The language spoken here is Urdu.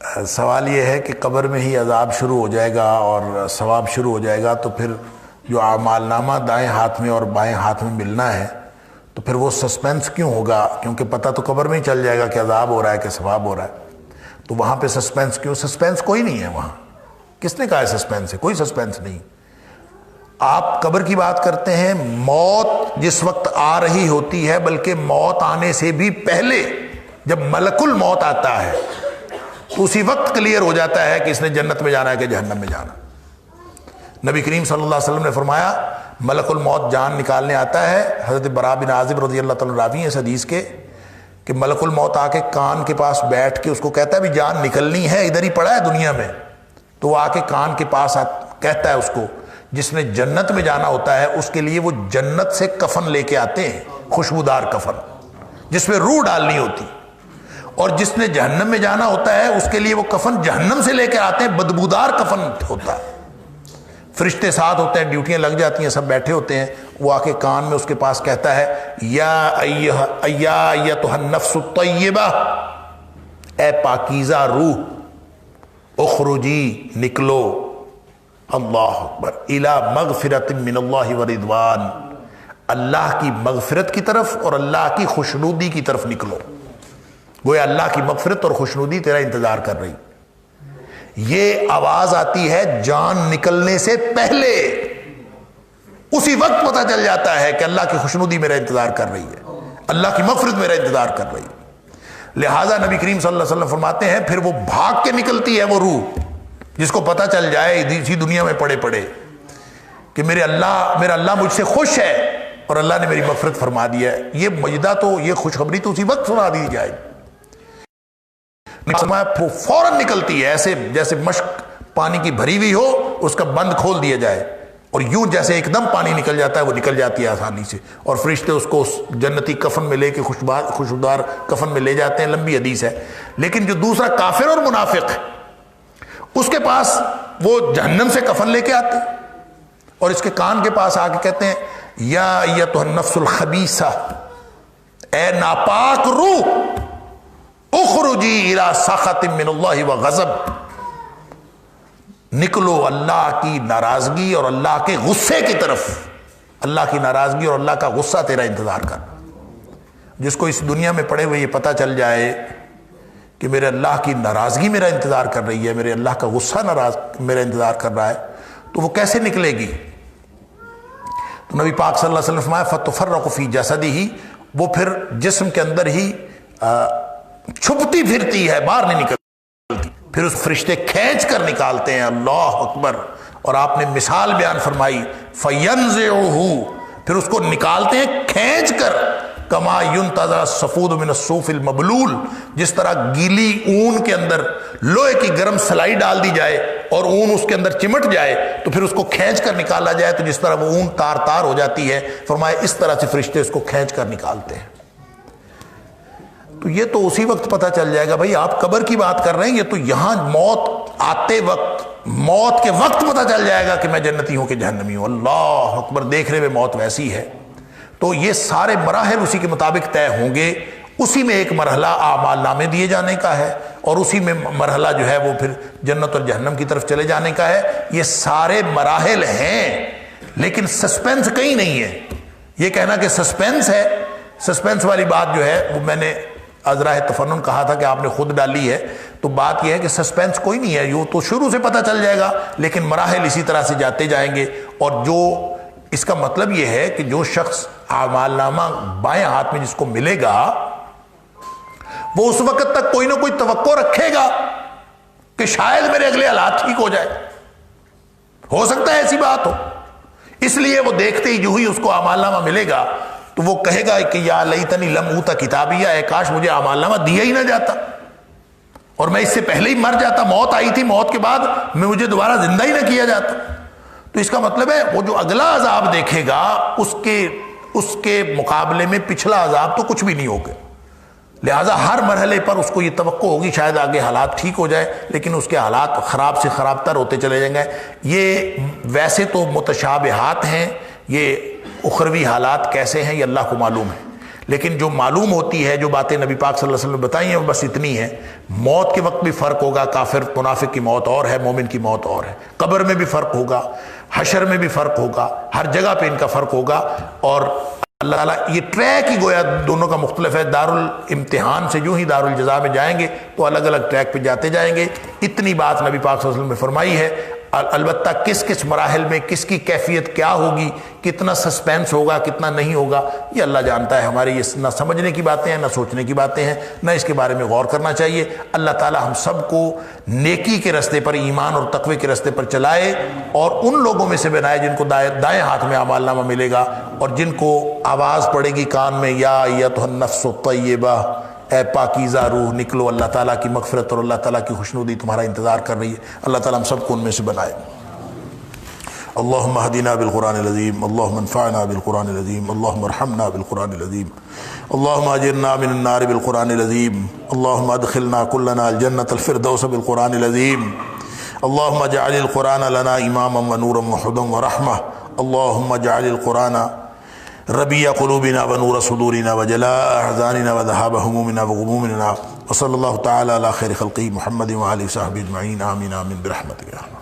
سوال یہ ہے کہ قبر میں ہی عذاب شروع ہو جائے گا اور ثواب شروع ہو جائے گا، تو پھر جو اعمال نامہ دائیں ہاتھ میں اور بائیں ہاتھ میں ملنا ہے تو پھر وہ سسپینس کیوں ہوگا؟ کیونکہ پتہ تو قبر میں ہی چل جائے گا کہ عذاب ہو رہا ہے کہ ثواب ہو رہا ہے، تو وہاں پہ سسپینس کیوں؟ سسپینس کوئی نہیں ہے وہاں. کس نے کہا ہے سسپینس ہے؟ کوئی سسپینس نہیں. آپ قبر کی بات کرتے ہیں، موت جس وقت آ رہی ہوتی ہے، بلکہ موت آنے سے بھی پہلے جب ملک الموت آتا ہے تو اسی وقت کلیئر ہو جاتا ہے کہ اس نے جنت میں جانا ہے کہ جہنم میں جانا. نبی کریم صلی اللہ علیہ وسلم نے فرمایا ملک الموت جان نکالنے آتا ہے. حضرت براء بن عازب رضی اللہ تعالیٰ راوی ہیں اس حدیث کے کہ ملک الموت آ کے کان کے پاس بیٹھ کے اس کو کہتا ہے بھی جان نکلنی ہے، ادھر ہی پڑا ہے دنیا میں. تو وہ آ کے کان کے پاس کہتا ہے اس کو جس نے جنت میں جانا ہوتا ہے اس کے لیے وہ جنت سے کفن لے کے آتے ہیں، خوشبودار کفن جس میں روح ڈالنی ہوتی، اور جس نے جہنم میں جانا ہوتا ہے اس کے لیے وہ کفن جہنم سے لے کے آتے ہیں، بدبودار کفن ہوتا ہے. فرشتے ساتھ ہوتے ہیں، ڈیوٹیاں لگ جاتی ہیں، سب بیٹھے ہوتے ہیں. وہ آ کے کان میں اس کے پاس کہتا ہے یا ایتھا النفس الطیبہ، اے پاکیزہ روح، اخرجی نکلو، اللہ اکبر، الی مغفرۃ من اللہ ورضوان، اللہ کی مغفرت کی طرف اور اللہ کی خوشنودی کی طرف نکلو. گویا اللہ کی مغفرت اور خوشنودی تیرا انتظار کر رہی. یہ آواز آتی ہے جان نکلنے سے پہلے، اسی وقت پتہ چل جاتا ہے کہ اللہ کی خوشنودی میرا انتظار کر رہی ہے، اللہ کی مغفرت میرا انتظار کر رہی ہے. لہٰذا نبی کریم صلی اللہ علیہ وسلم فرماتے ہیں پھر وہ بھاگ کے نکلتی ہے وہ روح جس کو پتہ چل جائے اسی دنیا میں پڑے پڑے کہ میرا اللہ مجھ سے خوش ہے اور اللہ نے میری مغفرت فرما دیا ہے. یہ مجدہ تو، یہ خوشخبری تو اسی وقت سنا دی جائے. فوراً نکلتی ہے، ایسے جیسے مشک پانی کی بھری ہوئی ہو، اس کا بند کھول دیا جائے اور یوں جیسے ایک دم پانی نکل جاتا ہے وہ نکل جاتی ہے آسانی سے، اور فرشتے اس کو اس جنتی کفن میں لے کے خوشبودار کفن میں لے جاتے ہیں. لمبی حدیث ہے. لیکن جو دوسرا کافر اور منافق اس کے پاس وہ جہنم سے کفن لے کے آتے ہیں اور اس کے کان کے پاس آ کے کہتے ہیں یا ایتھا النفس الخبیثہ، اے ناپاک روح، اخرجی الی سخط من اللہ وغضب، نکلو اللہ کی ناراضگی اور اللہ کے غصے کی طرف. اللہ کی ناراضگی اور اللہ کا غصہ تیرا انتظار کر. جس کو اس دنیا میں پڑے ہوئے یہ پتہ چل جائے کہ میرے اللہ کی ناراضگی میرا انتظار کر رہی ہے، میرے اللہ کا غصہ میرا انتظار کر رہا ہے، تو وہ کیسے نکلے گی؟ تو نبی پاک صلی اللہ علیہ وسلم فرمایا فتفرق فی جسدہ، وہ پھر جسم کے اندر ہی چھپتی پھرتی ہے، باہر نہیں نکلتی. پھر اس فرشتے کھینچ کر نکالتے ہیں. اللہ اکبر. اور آپ نے مثال بیان فرمائی فینزعہ، پھر اس کو نکالتے ہیں کھینچ کر، کما ینتزع الصفود من الصوف المبلول، جس طرح گیلی اون کے اندر لوہے کی گرم سلائی ڈال دی جائے اور اون اس کے اندر چمٹ جائے تو پھر اس کو کھینچ کر نکالا جائے تو جس طرح وہ اون تار تار ہو جاتی ہے. فرمایا اس طرح سے فرشتے اس کو کھینچ کر نکالتے ہیں. تو یہ تو اسی وقت پتہ چل جائے گا. بھائی آپ قبر کی بات کر رہے ہیں، یہ تو یہاں موت آتے وقت، موت کے وقت پتہ چل جائے گا کہ میں جنتی ہوں کہ جہنمی ہوں. اللہ اکبر. دیکھنے میں موت ویسی ہے. تو یہ سارے مراحل اسی کے مطابق طے ہوں گے. اسی میں ایک مرحلہ اعمال نامے دیے جانے کا ہے اور اسی میں مرحلہ جو ہے وہ پھر جنت اور جہنم کی طرف چلے جانے کا ہے. یہ سارے مراحل ہیں لیکن سسپینس کہیں نہیں ہے. یہ کہنا کہ سسپینس ہے، سسپینس والی بات جو ہے وہ میں نے ازراہ تفنن کہا تھا کہ آپ نے خود ڈالی ہے. تو بات یہ ہے کہ سسپینس کوئی نہیں ہے، یہ تو شروع سے پتہ چل جائے گا لیکن مراحل اسی طرح سے جاتے جائیں گے. اور جو اس کا مطلب یہ ہے کہ جو شخص اعمال نامہ بائیں ہاتھ میں جس کو ملے گا وہ اس وقت تک کوئی نہ کوئی توقع رکھے گا کہ شاید میرے اگلے حالات ٹھیک ہو جائے. ہو سکتا ہے ایسی بات ہو. اس لیے وہ دیکھتے ہی جو ہی اس کو اعمال نامہ ملے گا تو وہ کہے گا کہ یا لیتنی لم اوت کتابیہ، اے کاش مجھے اعمال نامہ دیا ہی نہ جاتا اور میں اس سے پہلے ہی مر جاتا. موت آئی تھی، موت کے بعد مجھے دوبارہ زندہ ہی نہ کیا جاتا. تو اس کا مطلب ہے وہ جو اگلا عذاب دیکھے گا اس کے مقابلے میں پچھلا عذاب تو کچھ بھی نہیں ہوگا. لہٰذا ہر مرحلے پر اس کو یہ توقع ہوگی شاید آگے حالات ٹھیک ہو جائے، لیکن اس کے حالات خراب سے خراب تر ہوتے چلے جائیں گے. یہ ویسے تو متشابہات ہیں، یہ اخروی حالات کیسے ہیں یہ اللہ کو معلوم ہے، لیکن جو معلوم ہوتی ہے، جو باتیں نبی پاک صلی اللہ علیہ وسلم نے بتائی ہیں، وہ بس اتنی ہیں۔ موت کے وقت بھی فرق ہوگا، کافر منافق کی موت اور ہے، مومن کی موت اور ہے، قبر میں بھی فرق ہوگا، حشر میں بھی فرق ہوگا، ہر جگہ پہ ان کا فرق ہوگا۔ اور اللہ تعالیٰ یہ ٹریک ہی گویا دونوں کا مختلف ہے۔ دارالامتحان سے یوں ہی دارالجزا میں جائیں گے تو الگ الگ ٹریک پہ جاتے جائیں گے، اتنی بات نبی پاک صلی اللہ علیہ وسلم نے فرمائی ہے۔ البتہ کس کس مراحل میں کس کی کیفیت کیا ہوگی، کتنا سسپینس ہوگا، کتنا نہیں ہوگا، یہ اللہ جانتا ہے۔ ہماری یہ نہ سمجھنے کی باتیں ہیں، نہ سوچنے کی باتیں ہیں، نہ اس کے بارے میں غور کرنا چاہیے۔ اللہ تعالی ہم سب کو نیکی کے راستے پر، ایمان اور تقوی کے راستے پر چلائے، اور ان لوگوں میں سے بنائے جن کو دائیں ہاتھ میں اعمال نامہ ملے گا، اور جن کو آواز پڑے گی کان میں، یا ایتھا النفس الطیبہ، اے پاکیزہ روح نکلو، اللہ تعالیٰ کی مغفرت اور اللہ تعالیٰ کی خوشنودی تمہارا انتظار کر رہی ہے۔ اللہ تعالیٰ ہم سب کو ان میں سے بنائے۔ اللہم اہدنا بالقرآن العظیم، اللہم انفعنا بالقرآن العظیم، اللہم ارحمنا بالقرآن العظیم، اللہم اجرنا من النار بالقرآن العظیم، اللہم ادخلنا کلنا الجنة الفردوس بالقرآن العظیم، اللہم اجعل القرآن لنا اماما ونورا وہدى ورحمہ، اللہم اجعل القرآن ربیع قلوبنا ونور صدورنا وجلاء احزاننا وذهاب همومنا وغمومنا، وصلی اللہ تعالی علی خیر خلقہ محمد وآلہ وصحبہ اجمعین، آمین آمین برحمتک۔